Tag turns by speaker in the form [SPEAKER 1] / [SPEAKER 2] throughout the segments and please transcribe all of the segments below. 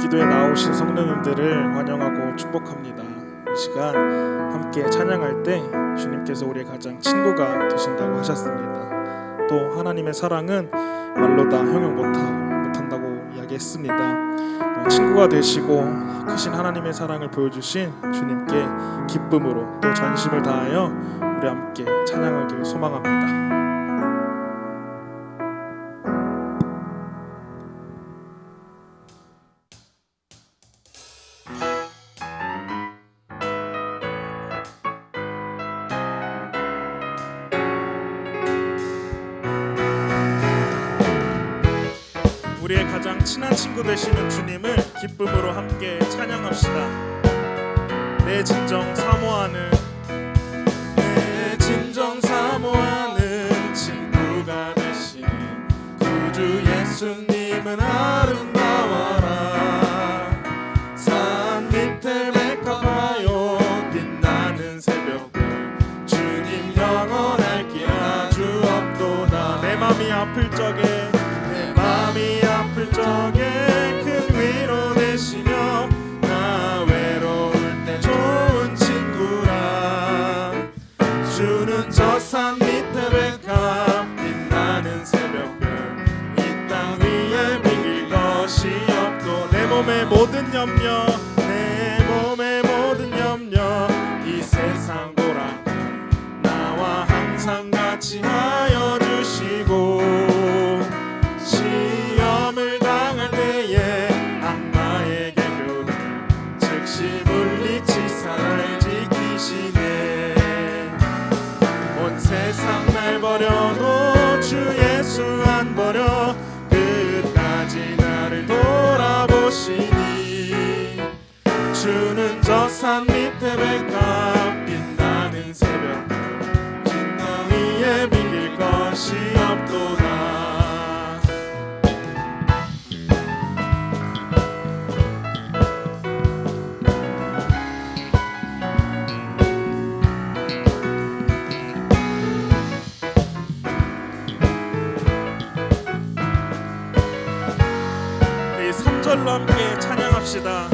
[SPEAKER 1] 기도에 나오신 성도님들을 환영하고 축복합니다. 이 시간 함께 찬양할 때 주님께서 우리의 가장 친구가 되신다고 하셨습니다. 또 하나님의 사랑은 말로 다 형용 못한다고 이야기했습니다. 친구가 되시고 크신 하나님의 사랑을 보여주신 주님께 기쁨으로 또 전심을 다하여 우리 함께 찬양하길 소망합니다. 우리의 가장 친한 친구 되시는 주님을 기쁨으로 함께 찬양합시다. 내 진정 사모하는 친구가 되신 구주 예수님은 아름다워라. 산 밑에 백합하여 빛나는 새벽을 주님 영원할 길 아주 없도다. 내 맘이 아플 적에 큰 위로 되시며 나 외로울 때 좋은 친구라. 주는 저 산 밑에 백합 빛나는 새벽별 이 땅 위에 비길 것이 없고 내 몸의 모든 염려 이 세상 고락해 나와 항상 같이 하여 주시고 시험을 당할 때에 악마에게 교훈을 즉시 물리치 살 지키시네. 온 세상 날 버려도 주 예수 안 버려 끝까지 나를 돌아보시니. 주는 저 산 밑에 백합 빛나는 새벽별 진땅 위에 비길 것이 없도다. 우리 3절로 함께 찬양합시다.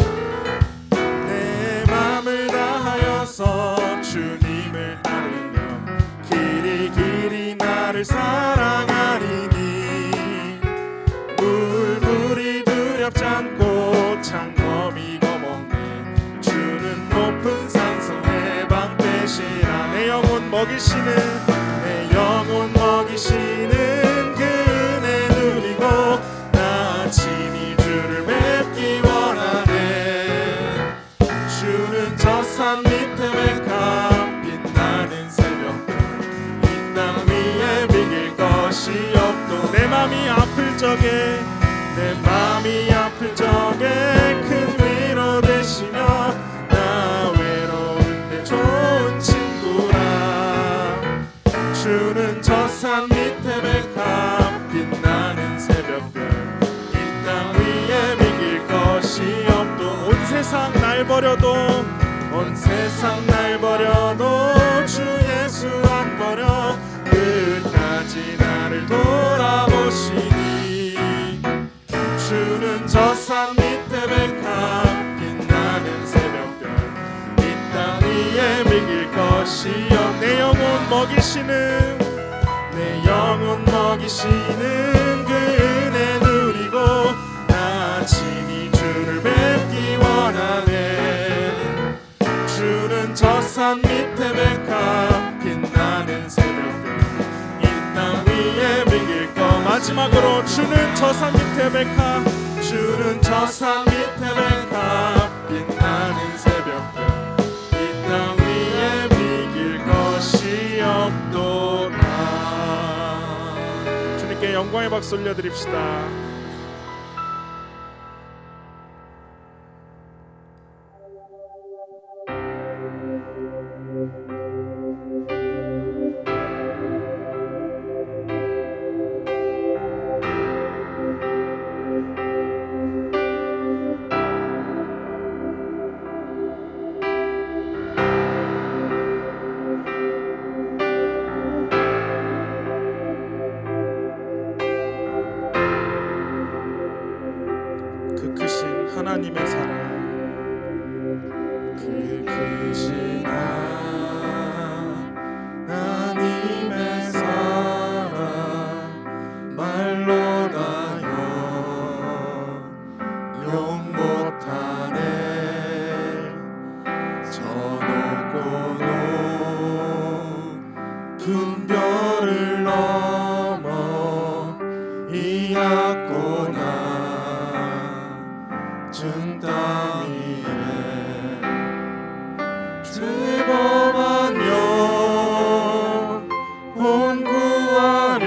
[SPEAKER 1] 내 맘을 다하여서 주님을 따르며 길이 나를 사랑하리니. 물불이 두렵지 않고 창검이 거먹네. 주는 높은 산성 해방 되시라. 내 영혼 먹이시는 그 은혜 누리고 나 친히 주를 뵙기 원하네. 주는 저 산 밑에 백합 빛나는 새벽별 이 땅 위에 비길 것이 없도 내 맘이 아플 적에 큰 위로 되시며 나 외로울 때 좋은 친구라. 주는 저 산 밑에 백합 빛나는 새벽별 이 땅 위에 비길 것이 없도 온 세상 날 버려도 주 예수 안 버려 끝까지 나를 돌아보시니. 주는 저 산 밑에 백합 빛나는 새벽별 이 땅 위에 비길 것이 없. 내 영혼 먹이시는 그 은혜 누리고 나 친히 주를 뵙기 원하네. 주는 저 산 밑에 백합 빛나는 새벽별 이 땅 위에 비길 것. 마지막으로 주는 저 산 밑에 백합 빛나는 새벽별 이 땅 위에 비길 것이 없도다. 주님께 영광의 박수 올려드립시다.
[SPEAKER 2] 큰 별을 넘어 이 낮고 낮은 땅 위에 죄범한 영혼 구하려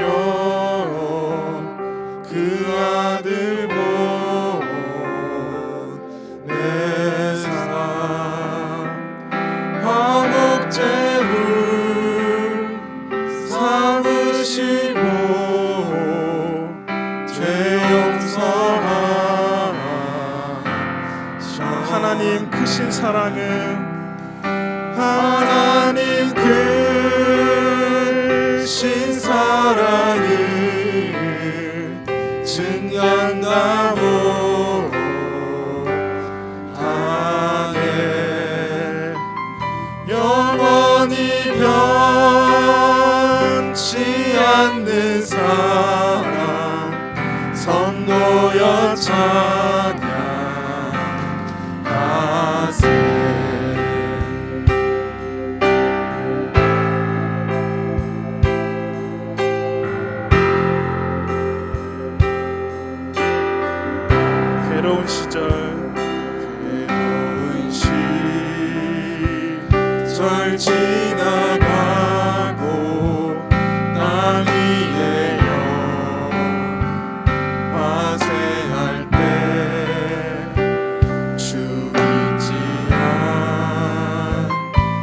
[SPEAKER 2] 그 아들 보내사 화목제물 삼으시고 죄 용서하셔.
[SPEAKER 1] 하나님 크신 사랑은
[SPEAKER 2] 하나님 크신 사랑을 증언다 못하네. 영원히 변치 않는 사랑 선고여 찬양하세.
[SPEAKER 1] 괴로운 시절
[SPEAKER 2] 지나가고 땅 위에 영화세할 때 주 잊지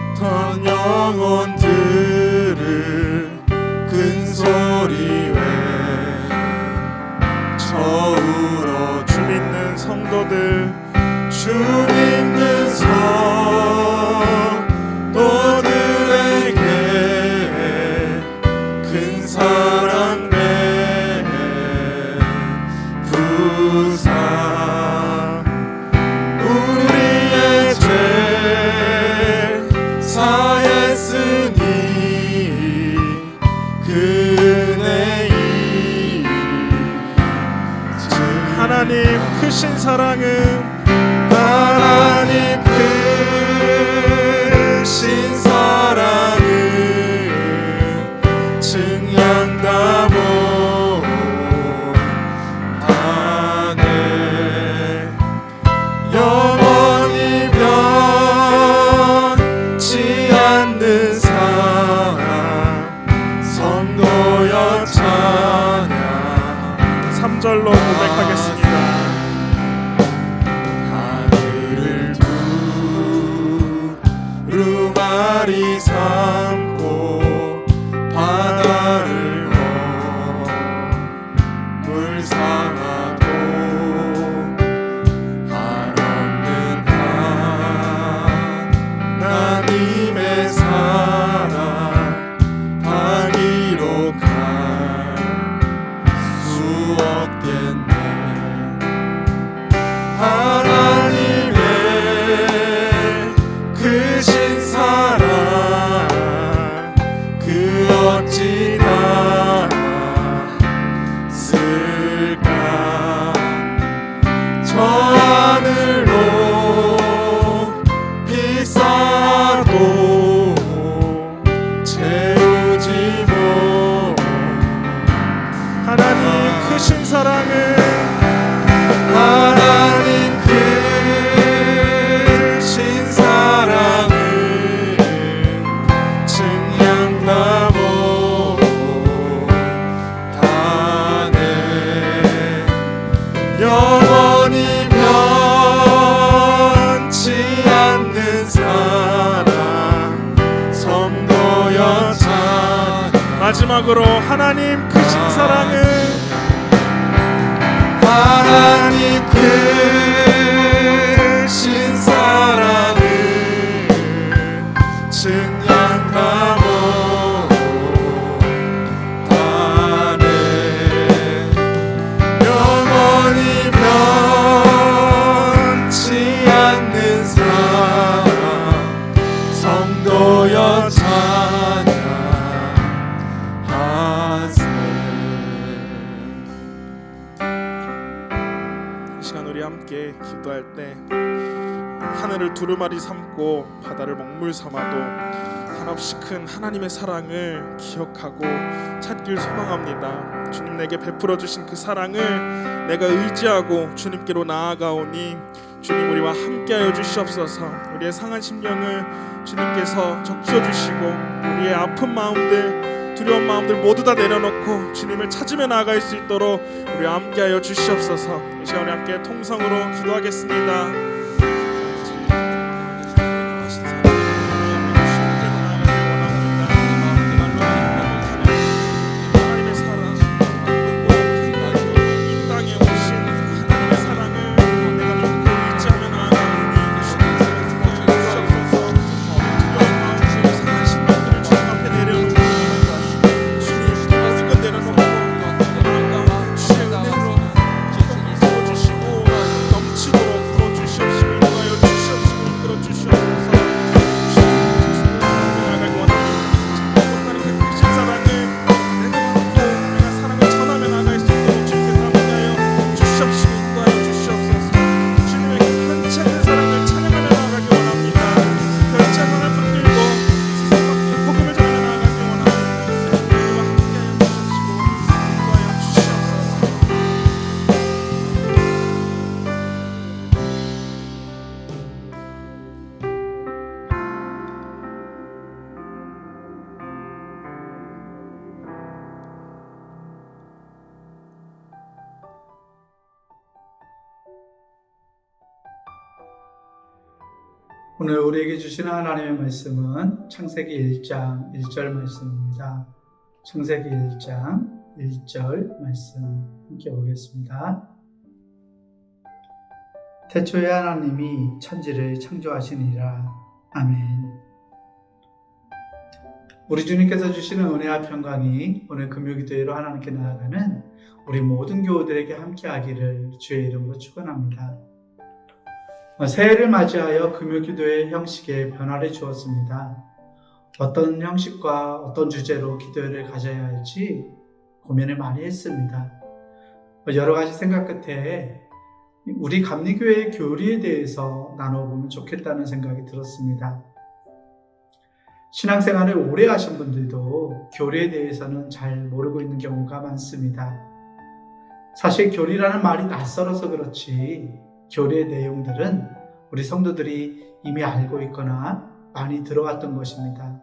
[SPEAKER 2] 않던 영혼들을 큰 소리 외쳐울어.
[SPEAKER 1] 주 믿는 성도들,
[SPEAKER 2] 주 믿는 성도들에게 큰 사랑 베푸사 우리의 죄 사했으니 그네이
[SPEAKER 1] 하나님 크신 사랑은
[SPEAKER 2] 하나님 크신 사랑을 증언다 못하네. 영원히 변치 않는 사랑 선고여 찬양.
[SPEAKER 1] 3절로 고백하겠습니다.
[SPEAKER 2] 두루마리 삼고 바다를 물 삼아도 한없는 하나님의 사랑 다 기록할 수 없겠네. 하나님의 크신 사랑 그 어찌 닿았을까. 저 하늘로 비싸도 채우지 못.
[SPEAKER 1] 하나님 크신 사랑은
[SPEAKER 2] 하나님 크신 사랑을 증명다 못하네. 영원히 변치 않는 사랑 성도여 찬양.
[SPEAKER 1] 마지막으로 하나님 크신 사랑은
[SPEAKER 2] 하나님 크신 사랑을 증명다 못하네. 영원히 변치 않는 사랑 성도여 찬양하세.
[SPEAKER 1] 이 시간 우리 함께 기도할 때 하늘을 두루마리 삼고 바다를 먹물 삼아도 한없이 큰 하나님의 사랑을 기억하고 찾길 소망합니다. 주님 내게 베풀어 주신 그 사랑을 내가 의지하고 주님께로 나아가오니 주님 우리와 함께하여 주시옵소서. 우리의 상한 심령을 주님께서 적셔 주시고 우리의 아픈 마음들, 두려운 마음들 모두 다 내려놓고 주님을 찾으며 나아갈 수 있도록 우리와 함께하여 주시옵소서. 이 시간에 함께 통성으로 기도하겠습니다.
[SPEAKER 3] 오늘 우리에게 주시는 하나님의 말씀은 창세기 1장 1절 말씀입니다. 창세기 1장 1절 말씀 함께 보겠습니다. 태초에 하나님이 천지를 창조하시니라. 아멘. 우리 주님께서 주시는 은혜와 평강이 오늘 금요기도회로 하나님께 나아가는 우리 모든 교우들에게 함께하기를 주의 이름으로 축원합니다. 새해를 맞이하여 금요기도회 형식에 변화를 주었습니다. 어떤 형식과 어떤 주제로 기도회를 가져야 할지 고민을 많이 했습니다. 여러 가지 생각 끝에 우리 감리교회의 교리에 대해서 나눠보면 좋겠다는 생각이 들었습니다. 신앙생활을 오래 하신 분들도 교리에 대해서는 잘 모르고 있는 경우가 많습니다. 사실 교리라는 말이 낯설어서 그렇지 교리의 내용들은 우리 성도들이 이미 알고 있거나 많이 들어왔던 것입니다.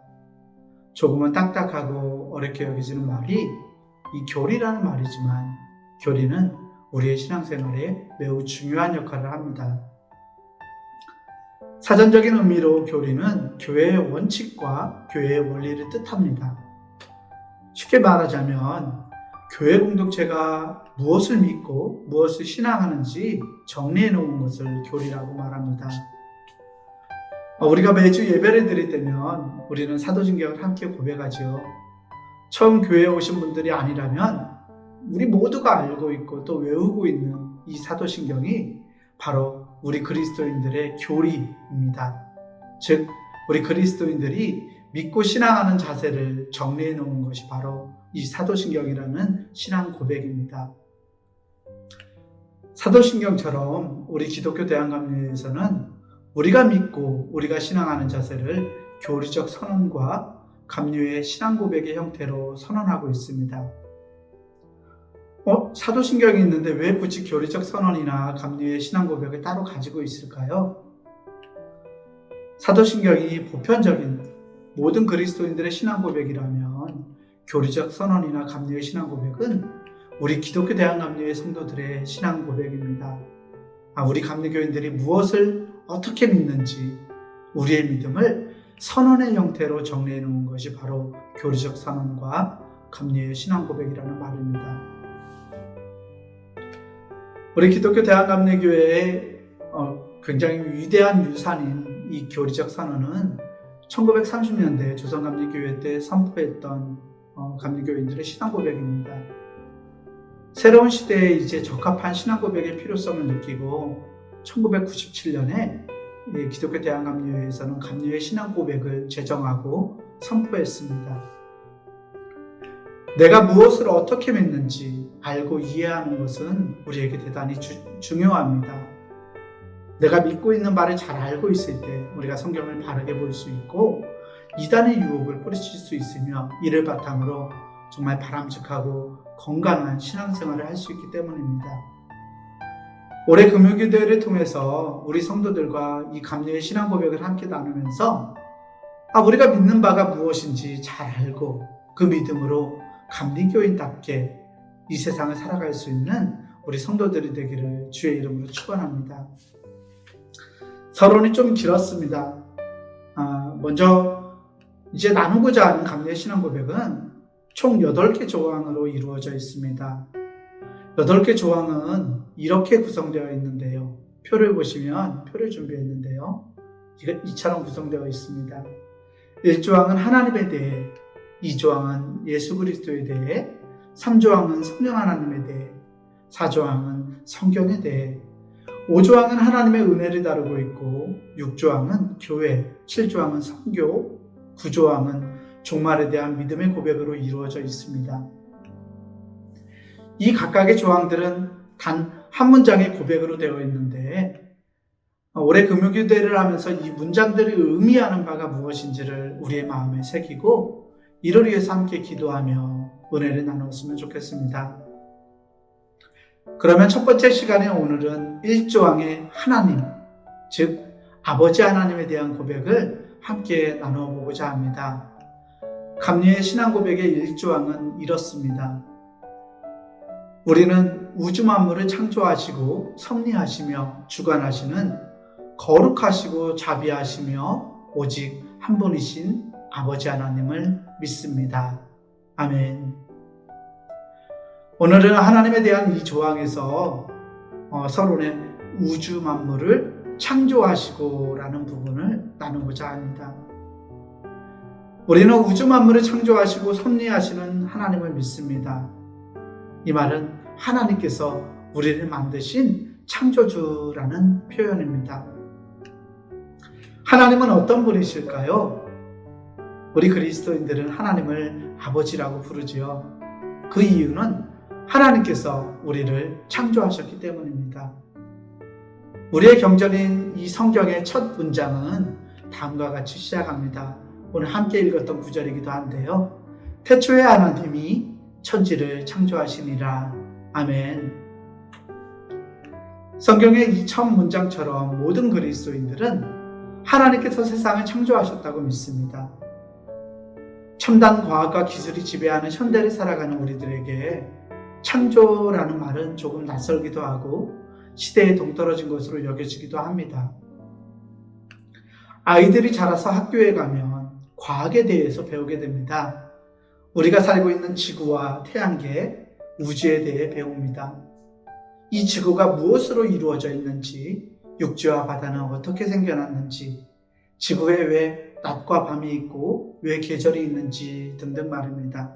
[SPEAKER 3] 조금은 딱딱하고 어렵게 여겨지는 말이 이 교리라는 말이지만 교리는 우리의 신앙생활에 매우 중요한 역할을 합니다. 사전적인 의미로 교리는 교회의 원칙과 교회의 원리를 뜻합니다. 쉽게 말하자면 교회 공동체가 무엇을 믿고 무엇을 신앙하는지 정리해 놓은 것을 교리라고 말합니다. 우리가 매주 예배를 드릴 때면 우리는 사도신경을 함께 고백하죠. 처음 교회에 오신 분들이 아니라면 우리 모두가 알고 있고 또 외우고 있는 이 사도신경이 바로 우리 그리스도인들의 교리입니다. 즉 우리 그리스도인들이 믿고 신앙하는 자세를 정리해 놓은 것이 바로 이 사도신경이라는 신앙 고백입니다. 사도신경처럼 우리 기독교 대한감리교회에서는 우리가 믿고 우리가 신앙하는 자세를 교리적 선언과 감리교회의 신앙 고백의 형태로 선언하고 있습니다. 사도신경이 있는데 왜 굳이 교리적 선언이나 감리교회의 신앙 고백을 따로 가지고 있을까요? 사도신경이 보편적인 모든 그리스도인들의 신앙 고백이라면 교리적 선언이나 감리교회 신앙 고백은 우리 기독교 대한감리교회 성도들의 신앙 고백입니다. 우리 감리교인들이 무엇을 어떻게 믿는지 우리의 믿음을 선언의 형태로 정리해 놓은 것이 바로 교리적 선언과 감리교회 신앙 고백이라는 말입니다. 우리 기독교 대한감리교회의 굉장히 위대한 유산인 이 교리적 선언은 1930년대 조선감리교회 때 선포했던 감리교인들의 신앙 고백입니다. 새로운 시대에 이제 적합한 신앙 고백의 필요성을 느끼고 1997년에 기독교 대한감리교회에서는 감리교회 신앙 고백을 제정하고 선포했습니다. 내가 무엇을 어떻게 믿는지 알고 이해하는 것은 우리에게 대단히 중요합니다. 내가 믿고 있는 바를 잘 알고 있을 때 우리가 성경을 바르게 볼 수 있고 이단의 유혹을 뿌리칠 수 있으며 이를 바탕으로 정말 바람직하고 건강한 신앙생활을 할 수 있기 때문입니다. 올해 금요기도회를 통해서 우리 성도들과 이 감리의 신앙 고백을 함께 나누면서 우리가 믿는 바가 무엇인지 잘 알고 그 믿음으로 감리교인답게 이 세상을 살아갈 수 있는 우리 성도들이 되기를 주의 이름으로 축원합니다. 서론이 좀 길었습니다. 먼저 이제 나누고자 하는 감리의 신앙 고백은 총 8개 조항으로 이루어져 있습니다. 8개 조항은 이렇게 구성되어 있는데요. 표를 보시면 표를 준비했는데요. 이처럼 구성되어 있습니다. 1조항은 하나님에 대해, 2조항은 예수 그리스도에 대해, 3조항은 성령 하나님에 대해, 4조항은 성경에 대해, 5조항은 하나님의 은혜를 다루고 있고 6조항은 교회, 7조항은 선교, 9조항은 종말에 대한 믿음의 고백으로 이루어져 있습니다. 이 각각의 조항들은 단 한 문장의 고백으로 되어 있는데 올해 금요기도회를 하면서 이 문장들이 의미하는 바가 무엇인지를 우리의 마음에 새기고 이를 위해서 함께 기도하며 은혜를 나누었으면 좋겠습니다. 그러면 첫 번째 시간에 오늘은 1조항의 하나님, 즉 아버지 하나님에 대한 고백을 함께 나누어 보고자 합니다. 감리의 신앙 고백의 1조항은 이렇습니다. 우리는 우주 만물을 창조하시고 섭리하시며 주관하시는 거룩하시고 자비하시며 오직 한 분이신 아버지 하나님을 믿습니다. 아멘. 오늘은 하나님에 대한 이 조항에서 서론의 우주 만물을 창조하시고 라는 부분을 나누고자 합니다. 우리는 우주 만물을 창조하시고 섭리하시는 하나님을 믿습니다. 이 말은 하나님께서 우리를 만드신 창조주라는 표현입니다. 하나님은 어떤 분이실까요? 우리 그리스도인들은 하나님을 아버지라고 부르지요. 그 이유는 하나님께서 우리를 창조하셨기 때문입니다. 우리의 경전인 이 성경의 첫 문장은 다음과 같이 시작합니다. 오늘 함께 읽었던 구절이기도 한데요. 태초에 하나님이 천지를 창조하시니라. 아멘. 성경의 이 첫 문장처럼 모든 그리스도인들은 하나님께서 세상을 창조하셨다고 믿습니다. 첨단 과학과 기술이 지배하는 현대를 살아가는 우리들에게 창조라는 말은 조금 낯설기도 하고 시대에 동떨어진 것으로 여겨지기도 합니다. 아이들이 자라서 학교에 가면 과학에 대해서 배우게 됩니다. 우리가 살고 있는 지구와 태양계, 우주에 대해 배웁니다. 이 지구가 무엇으로 이루어져 있는지, 육지와 바다는 어떻게 생겨났는지, 지구에 왜 낮과 밤이 있고 왜 계절이 있는지 등등 말입니다.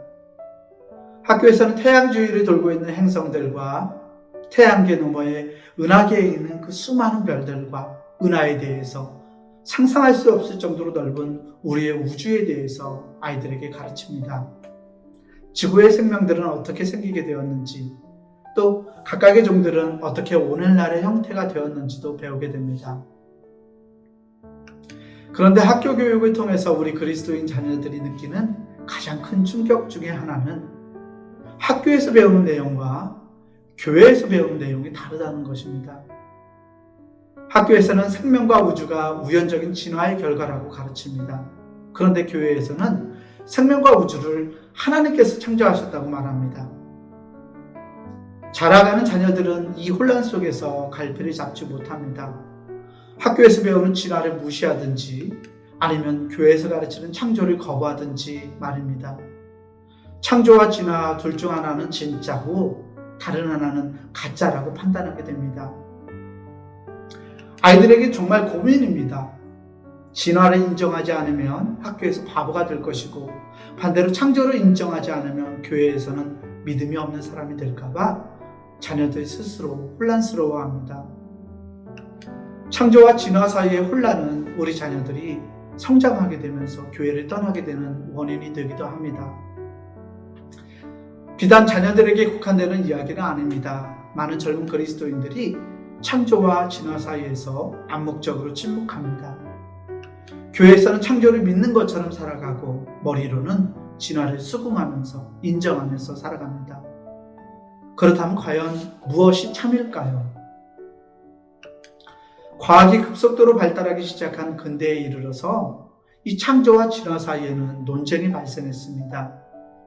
[SPEAKER 3] 학교에서는 태양 주위를 돌고 있는 행성들과 태양계 너머에 은하계에 있는 그 수많은 별들과 은하에 대해서 상상할 수 없을 정도로 넓은 우리의 우주에 대해서 아이들에게 가르칩니다. 지구의 생명들은 어떻게 생기게 되었는지, 또 각각의 종들은 어떻게 오늘날의 형태가 되었는지도 배우게 됩니다. 그런데 학교 교육을 통해서 우리 그리스도인 자녀들이 느끼는 가장 큰 충격 중에 하나는 학교에서 배우는 내용과 교회에서 배우는 내용이 다르다는 것입니다. 학교에서는 생명과 우주가 우연적인 진화의 결과라고 가르칩니다. 그런데 교회에서는 생명과 우주를 하나님께서 창조하셨다고 말합니다. 자라가는 자녀들은 이 혼란 속에서 갈피를 잡지 못합니다. 학교에서 배우는 진화를 무시하든지 아니면 교회에서 가르치는 창조를 거부하든지 말입니다. 창조와 진화 둘 중 하나는 진짜고 다른 하나는 가짜라고 판단하게 됩니다. 아이들에게 정말 고민입니다. 진화를 인정하지 않으면 학교에서 바보가 될 것이고 반대로 창조를 인정하지 않으면 교회에서는 믿음이 없는 사람이 될까봐 자녀들 스스로 혼란스러워합니다. 창조와 진화 사이의 혼란은 우리 자녀들이 성장하게 되면서 교회를 떠나게 되는 원인이 되기도 합니다. 비단 자녀들에게 국한되는 이야기는 아닙니다. 많은 젊은 그리스도인들이 창조와 진화 사이에서 암묵적으로 침묵합니다. 교회에서는 창조를 믿는 것처럼 살아가고 머리로는 진화를 수긍하면서 인정하면서 살아갑니다. 그렇다면 과연 무엇이 참일까요? 과학이 급속도로 발달하기 시작한 근대에 이르러서 이 창조와 진화 사이에는 논쟁이 발생했습니다.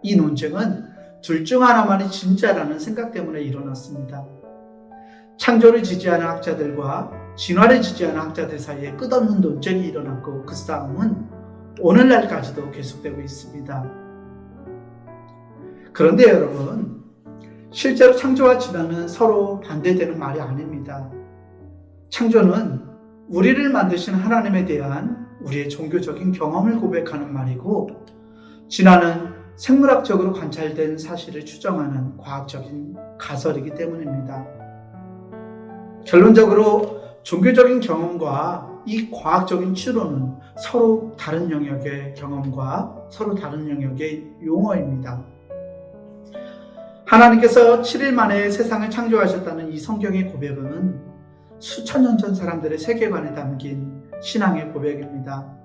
[SPEAKER 3] 이 논쟁은 둘 중 하나만이 진짜라는 생각 때문에 일어났습니다. 창조를 지지하는 학자들과 진화를 지지하는 학자들 사이에 끝없는 논쟁이 일어났고 그 싸움은 오늘날까지도 계속되고 있습니다. 그런데 여러분, 실제로 창조와 진화는 서로 반대되는 말이 아닙니다. 창조는 우리를 만드신 하나님에 대한 우리의 종교적인 경험을 고백하는 말이고, 진화는 생물학적으로 관찰된 사실을 추정하는 과학적인 가설이기 때문입니다. 결론적으로 종교적인 경험과 이 과학적인 추론은 서로 다른 영역의 경험과 서로 다른 영역의 용어입니다. 하나님께서 7일 만에 세상을 창조하셨다는 이 성경의 고백은 수천 년 전 사람들의 세계관에 담긴 신앙의 고백입니다.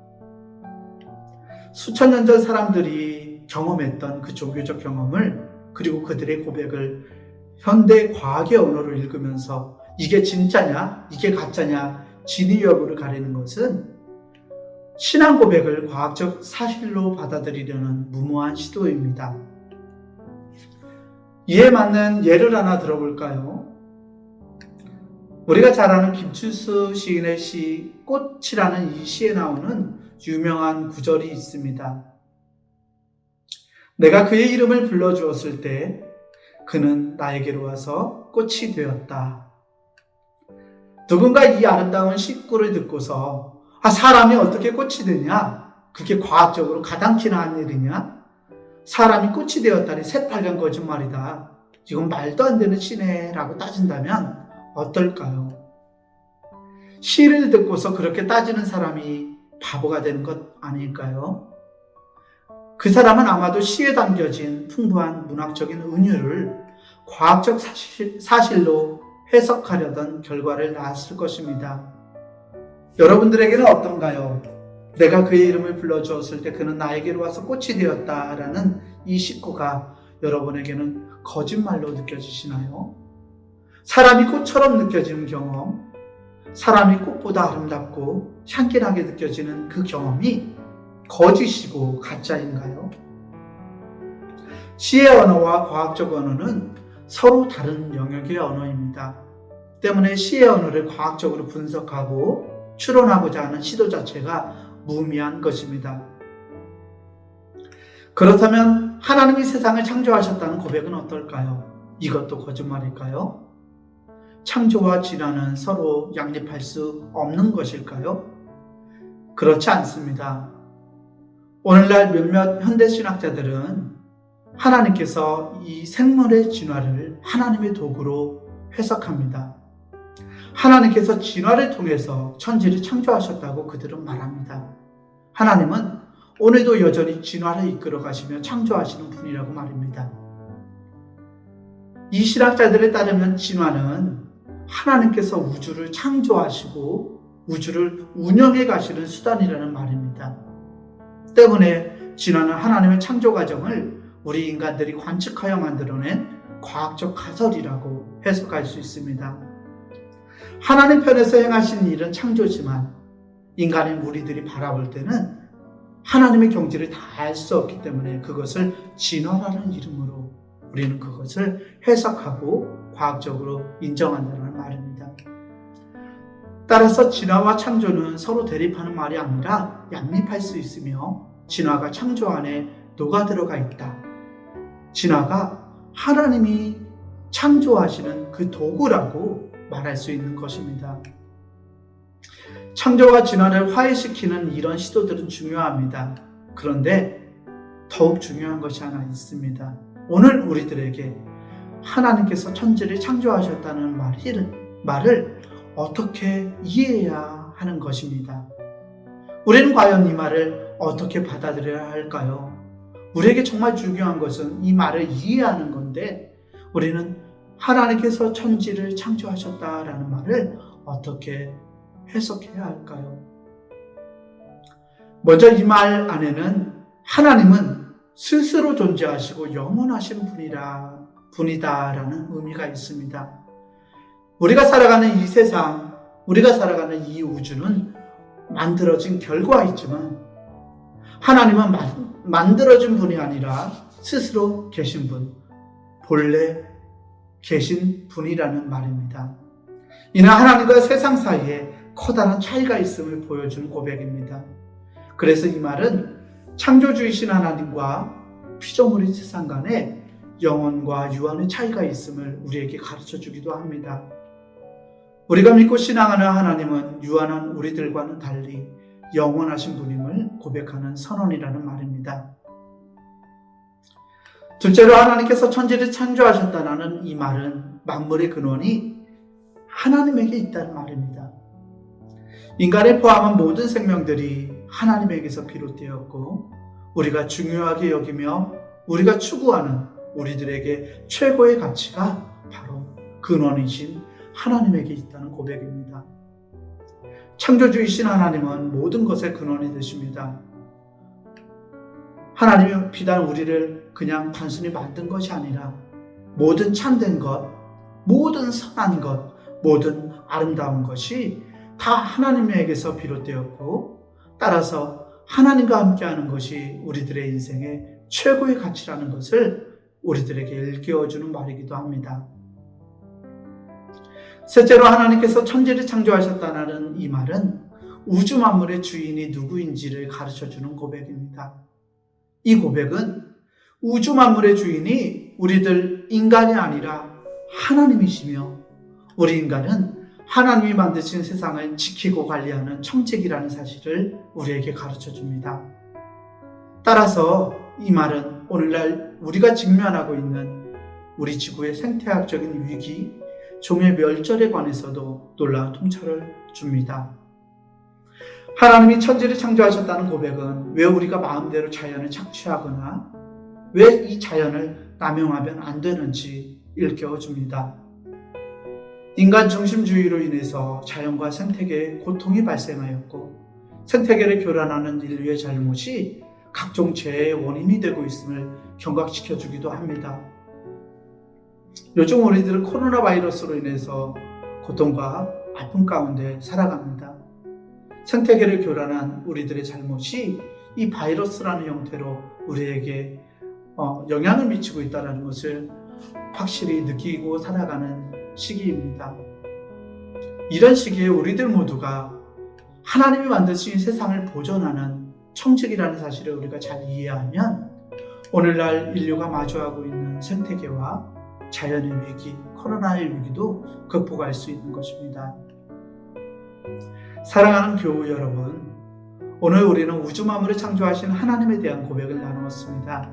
[SPEAKER 3] 수천 년 전 사람들이 경험했던 그 종교적 경험을, 그리고 그들의 고백을 현대 과학의 언어로 읽으면서 이게 진짜냐, 이게 가짜냐, 진위 여부를 가리는 것은 신앙 고백을 과학적 사실로 받아들이려는 무모한 시도입니다. 이에 맞는 예를 하나 들어볼까요? 우리가 잘 아는 김춘수 시인의 시 꽃이라는 이 시에 나오는 유명한 구절이 있습니다. 내가 그의 이름을 불러주었을 때 그는 나에게로 와서 꽃이 되었다. 누군가 이 아름다운 시구를 듣고서 사람이 어떻게 꽃이 되냐? 그게 과학적으로 가당키나 한 일이냐? 사람이 꽃이 되었다니 새빨간 거짓말이다. 이건 말도 안 되는 시네 라고 따진다면 어떨까요? 시를 듣고서 그렇게 따지는 사람이 바보가 되는 것 아닐까요? 그 사람은 아마도 시에 담겨진 풍부한 문학적인 은유를 과학적 사실로 해석하려던 결과를 낳았을 것입니다. 여러분들에게는 어떤가요? 내가 그의 이름을 불러주었을 때 그는 나에게로 와서 꽃이 되었다라는 이 식구가 여러분에게는 거짓말로 느껴지시나요? 사람이 꽃처럼 느껴지는 경험, 사람이 꽃보다 아름답고 향기나게 느껴지는 그 경험이 거짓이고 가짜인가요? 시의 언어와 과학적 언어는 서로 다른 영역의 언어입니다. 때문에 시의 언어를 과학적으로 분석하고 추론하고자 하는 시도 자체가 무의미한 것입니다. 그렇다면 하나님이 세상을 창조하셨다는 고백은 어떨까요? 이것도 거짓말일까요? 창조와 진화는 서로 양립할 수 없는 것일까요? 그렇지 않습니다. 오늘날 몇몇 현대신학자들은 하나님께서 이 생물의 진화를 하나님의 도구로 해석합니다. 하나님께서 진화를 통해서 천지를 창조하셨다고 그들은 말합니다. 하나님은 오늘도 여전히 진화를 이끌어 가시며 창조하시는 분이라고 말입니다. 이 신학자들에 따르면 진화는 하나님께서 우주를 창조하시고 우주를 운영해 가시는 수단이라는 말입니다. 때문에 진화는 하나님의 창조 과정을 우리 인간들이 관측하여 만들어낸 과학적 가설이라고 해석할 수 있습니다. 하나님 편에서 행하신 일은 창조지만 인간인 우리들이 바라볼 때는 하나님의 경지를 다 알 수 없기 때문에 그것을 진화라는 이름으로 우리는 그것을 해석하고 과학적으로 인정한다는 말입니다. 따라서 진화와 창조는 서로 대립하는 말이 아니라 양립할 수 있으며 진화가 창조 안에 녹아들어가 있다. 진화가 하나님이 창조하시는 그 도구라고 말할 수 있는 것입니다. 창조와 진화를 화해시키는 이런 시도들은 중요합니다. 그런데 더욱 중요한 것이 하나 있습니다. 오늘 우리들에게 하나님께서 천지를 창조하셨다는 말을 어떻게 이해해야 하는 것입니다. 우리는 과연 이 말을 어떻게 받아들여야 할까요? 우리에게 정말 중요한 것은 이 말을 이해하는 건데 우리는 하나님께서 천지를 창조하셨다라는 말을 어떻게 해석해야 할까요? 먼저 이 말 안에는 하나님은 스스로 존재하시고 영원하신 분이다라는 의미가 있습니다. 우리가 살아가는 이 세상, 우리가 살아가는 이 우주는 만들어진 결과이지만 하나님은 만들어진 분이 아니라 스스로 계신 분, 본래 계신 분이라는 말입니다. 이는 하나님과 세상 사이에 커다란 차이가 있음을 보여주는 고백입니다. 그래서 이 말은 창조주이신 하나님과 피조물인 세상 간에 영원과 유한의 차이가 있음을 우리에게 가르쳐 주기도 합니다. 우리가 믿고 신앙하는 하나님은 유한한 우리들과는 달리 영원하신 분임을 고백하는 선언이라는 말입니다. 둘째로 하나님께서 천지를 창조하셨다는 이 말은 만물의 근원이 하나님에게 있다는 말입니다. 인간을 포함한 모든 생명들이 하나님에게서 비롯되었고 우리가 중요하게 여기며 우리가 추구하는 우리들에게 최고의 가치가 바로 근원이신 하나님에게 있다는 고백입니다. 창조주이신 하나님은 모든 것의 근원이 되십니다. 하나님이 비단 우리를 그냥 단순히 만든 것이 아니라 모든 참된 것, 모든 선한 것, 모든 아름다운 것이 다 하나님에게서 비롯되었고 따라서 하나님과 함께하는 것이 우리들의 인생의 최고의 가치라는 것을 우리들에게 일깨워주는 말이기도 합니다. 셋째로 하나님께서 천지를 창조하셨다는 이 말은 우주 만물의 주인이 누구인지를 가르쳐주는 고백입니다. 이 고백은 우주 만물의 주인이 우리들 인간이 아니라 하나님이시며 우리 인간은 하나님이 만드신 세상을 지키고 관리하는 청책이라는 사실을 우리에게 가르쳐줍니다. 따라서 이 말은 오늘날 우리가 직면하고 있는 우리 지구의 생태학적인 위기, 종의 멸절에 관해서도 놀라운 통찰을 줍니다. 하나님이 천지를 창조하셨다는 고백은 왜 우리가 마음대로 자연을 착취하거나 왜 이 자연을 남용하면 안 되는지 일깨워줍니다. 인간 중심주의로 인해서 자연과 생태계에 고통이 발생하였고 생태계를 교란하는 인류의 잘못이 각종 재해의 원인이 되고 있음을 경각시켜주기도 합니다. 요즘 우리들은 코로나 바이러스로 인해서 고통과 아픔 가운데 살아갑니다. 생태계를 교란한 우리들의 잘못이 이 바이러스라는 형태로 우리에게 영향을 미치고 있다는 것을 확실히 느끼고 살아가는 시기입니다. 이런 시기에 우리들 모두가 하나님이 만드신 세상을 보존하는 청직이라는 사실을 우리가 잘 이해하면 오늘날 인류가 마주하고 있는 생태계와 자연의 위기, 코로나의 위기도 극복할 수 있는 것입니다. 사랑하는 교우 여러분, 오늘 우리는 우주 만물을 창조하신 하나님에 대한 고백을 나누었습니다.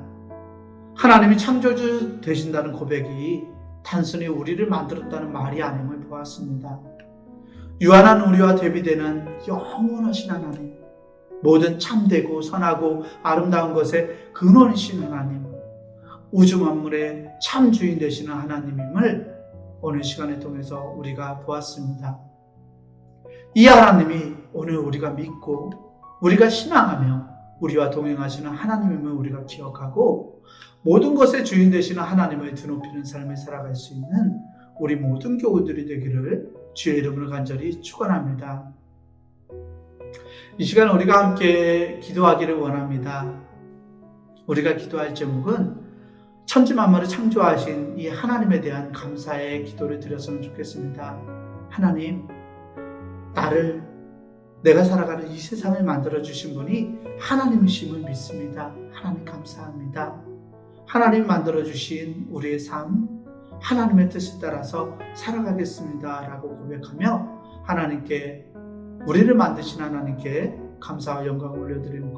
[SPEAKER 3] 하나님이 창조주 되신다는 고백이 단순히 우리를 만들었다는 말이 아님을 보았습니다. 유한한 우리와 대비되는 영원하신 하나님, 모든 참되고 선하고 아름다운 것의 근원이신 하나님, 우주 만물의 참 주인 되시는 하나님임을 오늘 시간을 통해서 우리가 보았습니다. 이 하나님이 오늘 우리가 믿고 우리가 신앙하며 우리와 동행하시는 하나님임을 우리가 기억하고 모든 것의 주인 되시는 하나님을 드높이는 삶을 살아갈 수 있는 우리 모든 교우들이 되기를 주의 이름으로 간절히 축원합니다. 이 시간 우리가 함께 기도하기를 원합니다. 우리가 기도할 제목은 천지 만물을 창조하신 이 하나님에 대한 감사의 기도를 드렸으면 좋겠습니다. 하나님, 내가 살아가는 이 세상을 만들어주신 분이 하나님이심을 믿습니다. 하나님 감사합니다. 하나님이 만들어주신 우리의 삶, 하나님의 뜻에 따라서 살아가겠습니다 라고 고백하며 하나님께, 우리를 만드신 하나님께 감사와 영광을 올려드리는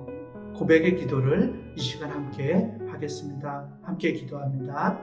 [SPEAKER 3] 고백의 기도를 이 시간 함께 하겠습니다. 함께 기도합니다.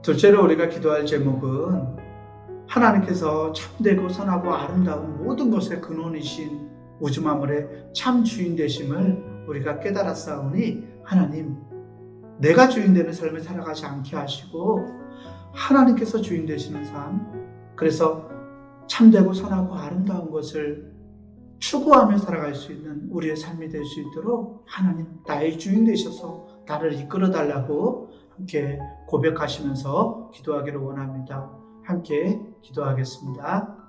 [SPEAKER 3] 둘째로 우리가 기도할 제목은 하나님께서 참되고 선하고 아름다운 모든 것의 근원이신 우주 만물의 참 주인 되심을 우리가 깨달았사오니 하나님, 내가 주인 되는 삶을 살아가지 않게 하시고 하나님께서 주인 되시는 삶, 그래서 참되고 선하고 아름다운 것을 추구하며 살아갈 수 있는 우리의 삶이 될 수 있도록 하나님, 나의 주인 되셔서 나를 이끌어 달라고 함께 고백하시면서 기도하기를 원합니다. 함께 기도하겠습니다.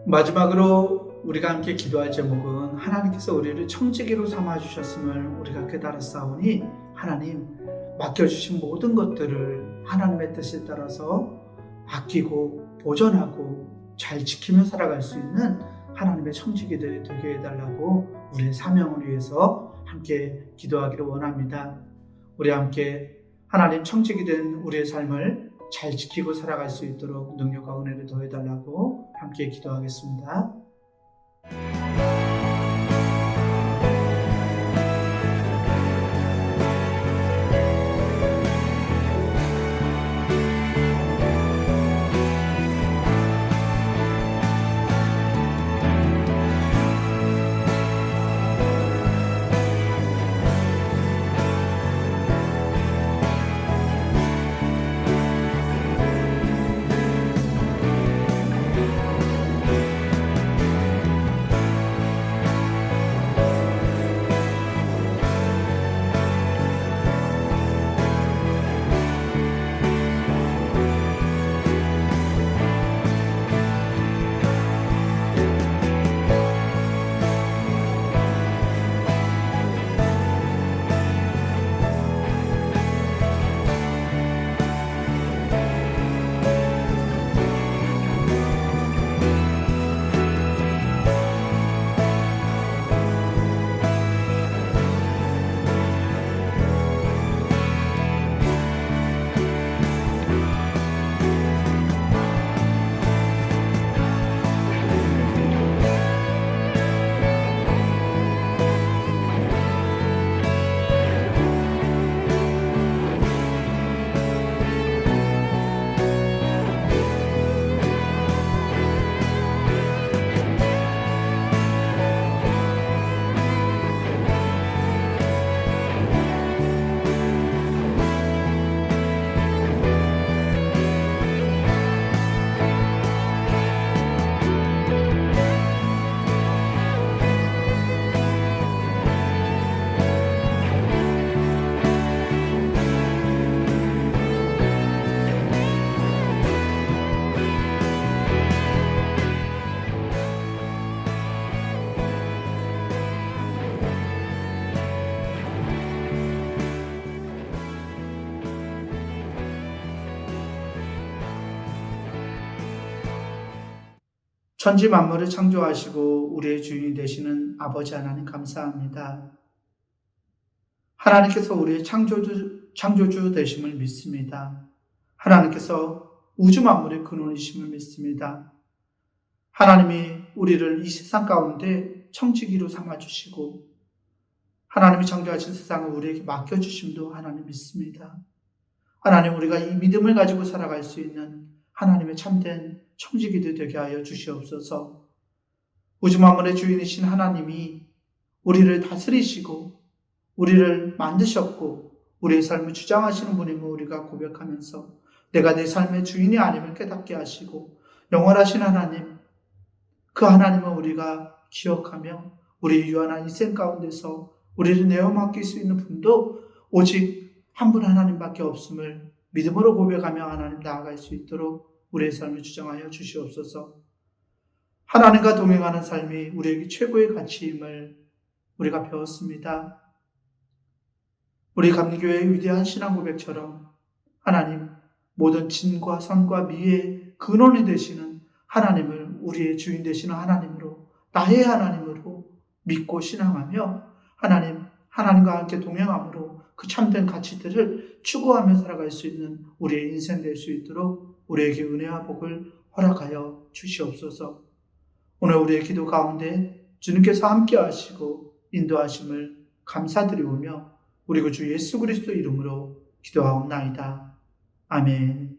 [SPEAKER 3] 마지막으로 우리가 함께 기도할 제목은 하나님께서 우리를 청지기로 삼아주셨음을 우리가 깨달았사오니 하나님, 맡겨주신 모든 것들을 하나님의 뜻에 따라서 아끼고 보존하고 잘 지키며 살아갈 수 있는 하나님의 청지기들이 되게 해달라고 우리의 사명을 위해서 함께 기도하기를 원합니다. 우리 함께 하나님 청지기 된 우리의 삶을 잘 지키고 살아갈 수 있도록 능력과 은혜를 더해달라고 함께 기도하겠습니다. 천지 만물을 창조하시고 우리의 주인이 되시는 아버지 하나님 감사합니다. 하나님께서 우리의 창조주 되심을 믿습니다. 하나님께서 우주 만물의 근원이심을 믿습니다. 하나님이 우리를 이 세상 가운데 청지기로 삼아주시고 하나님이 창조하신 세상을 우리에게 맡겨주심도 하나님 믿습니다. 하나님, 우리가 이 믿음을 가지고 살아갈 수 있는 하나님의 참된 청지기도 되게 하여 주시옵소서. 우주 만물의 주인이신 하나님이 우리를 다스리시고 우리를 만드셨고 우리의 삶을 주장하시는 분임을 우리가 고백하면서 내가 내 삶의 주인이 아님을 깨닫게 하시고 영원하신 하나님, 그 하나님을 우리가 기억하며 우리의 유한한 인생 가운데서 우리를 내어 맡길 수 있는 분도 오직 한 분 하나님밖에 없음을 믿음으로 고백하며 하나님 나아갈 수 있도록 우리의 삶을 주장하여 주시옵소서. 하나님과 동행하는 삶이 우리에게 최고의 가치임을 우리가 배웠습니다. 우리 감리교회의 위대한 신앙 고백처럼 하나님, 모든 진과 선과 미의 근원이 되시는 하나님을 우리의 주인 되시는 하나님으로, 나의 하나님으로 믿고 신앙하며 하나님과 함께 동행함으로 그 참된 가치들을 추구하며 살아갈 수 있는 우리의 인생 될 수 있도록 우리에게 은혜와 복을 허락하여 주시옵소서. 오늘 우리의 기도 가운데 주님께서 함께 하시고 인도하심을 감사드리오며 우리 구 주 예수 그리스도 이름으로 기도하옵나이다. 아멘.